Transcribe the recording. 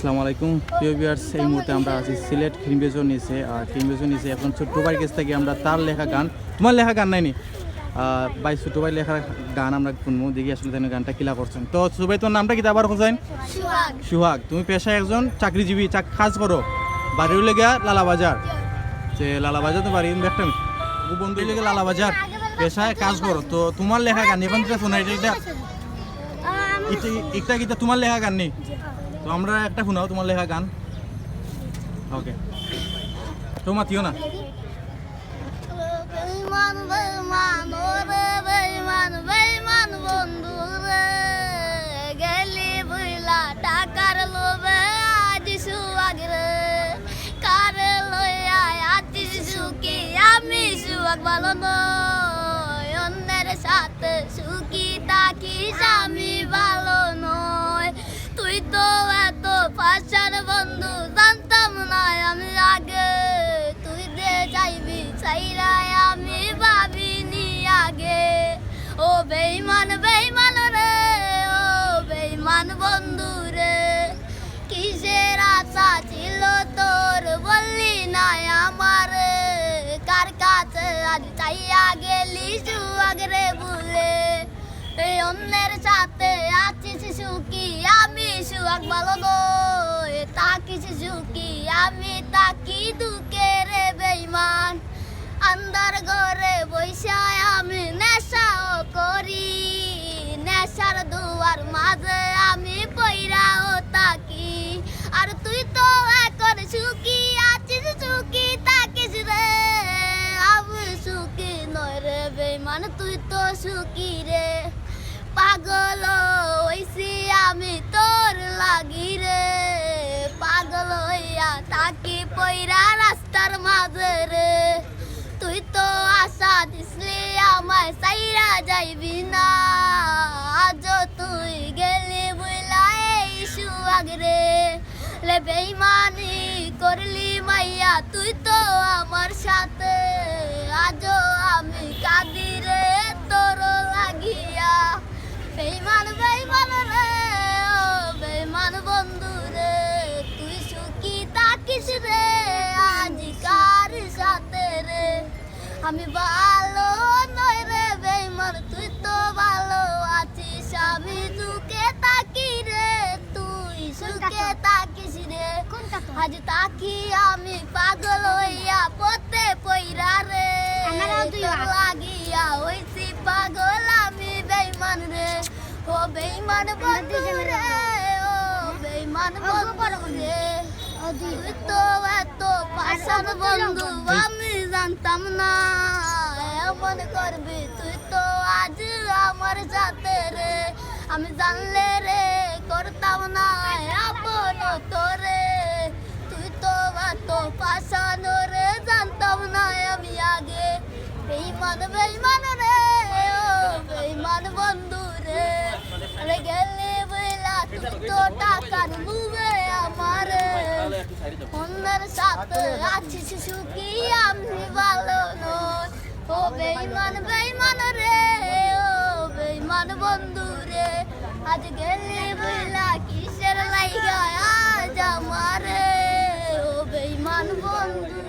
আসসালামু আলাইকুম প্রিয় ভিউয়ার্স, এই মুহূর্তে আমরা আছি সিলেট ক্রিমবেজোর নিচে। আর ক্রিমবেজোর নিচে এখন ছোট্ট ভাইয়ের কাছ থেকে আমরা তার লেখা গান, তোমার লেখা গান নাইনি ভাই, ছোট ভাই লেখার গান আমরা শুনবো, দেখি আসলে তেন গানটা কিলা করছেন। তো ছোট ভাই, তোমার নামটা কি আবার খোঁজেন? সুহাগ। তুমি পেশায় একজন চাকরিজীবী, কাজ করো, বাড়ির লেগে লালাবাজার। যে লালাবাজার তো বাড়ি একটা বন্ধু লেগে লালাবাজার পেশায় কাজ করো। তো তোমার লেখা গান এখন যেটা শোনা, এটা এটা তোমার লেখা গান নেই? তো আমরা একটা শোনাও তোমার লেখা গান। ওকে, তো মাতিও না। বন্ধু রে গেলি বুইলা টাকার লোভে আজ সুয়াগ রে কার লইয়া আছিস সুখী আমি সুয়াগ ভালো নয়, অন্যের সাথে সুখী থাকিস আমি ভালো নয়। তুই তো এত পাশার বন্ধু জানতাম না আমি আগে, তুই দে যাইবি চাইরাই আমি ভাবিনি আগে। ও বেঈমান বেঈমান রে, ও বেঈমান বন্ধু রে, কিসের আশা ছিল তোর বললি না আমারে, কার কাছে আজ চাইয়া গেলি সুয়াগ রে ভুলে, এই অন্যের সাথে আছিস সুখী আমি সুয়াগ ভালো নয়, তাকিস সুখী আমি তাকি দুঃখে রে বেঈমান। আন্দার ঘরে বৈশায় আমি নেশাও করি, নেশার দুয়ার মাঝে আমি পইরাও তাকি, আর তুই তো এখন সুখী আছিস সুখী তাকিস রে, আমি সুখী নয় রে বেঈমান তুই তো সুখী রে। পাগল হইছি আমি তোর লাগি রে, পাগল হইয়া তাকি পইরা রাস্তার মাঝে রে, তুই তো আশা দিসলি আমায় সাইরা যাইবি না, আজ তুই গেলি বুইলা এই সুয়াগ রে, লে বেঈমানি করলি মাইয়া তুই তো আমার সাথে, আজ আমি কাঁদি রে তোর লাগিয়া। বেঈমান বেঈমান রে, ও বেঈমান বন্ধু রে, তুই সুখী থাকিস রে আজ কার সাথে রে, আমি ভালো নয় রে বেঈমান তুই তো ভালো আছিস, আমি দুঃখে তাকি রে তুই সুখে তাকিস রে, আজ তাকি আমি পাগল হইয়া পথে পইরা রে, তোর লাগিয়া হইছি পাগল আমি বেঈমান রে। ও বেঈমান বন্ধু রে, ও বেঈমান বন্ধু রে, তুই তো এত পাশার বন্ধু আমি জানতাম না এমন করবি তুই তো আজ আমার সাথে রে, আমি জানলে রে করতাম না আপন তোরে, তুই তো এত পাশানো রে জানতাম না আমি আগে। বেঈমান বেঈমান রে, ও বেঈমান বন্ধু রে, আরে গেলে বইলা তুই তো টাকার লুবে আমারে, অন্যের সাথে আছিস সুখী আমি ভালো নয়। ও বেঈমান বেঈমান রে, ও বেঈমান বন্ধু রে, আজ গেলি বইলা কিসের লাইগা আজ আমারে, ও বেঈমান বন্ধু।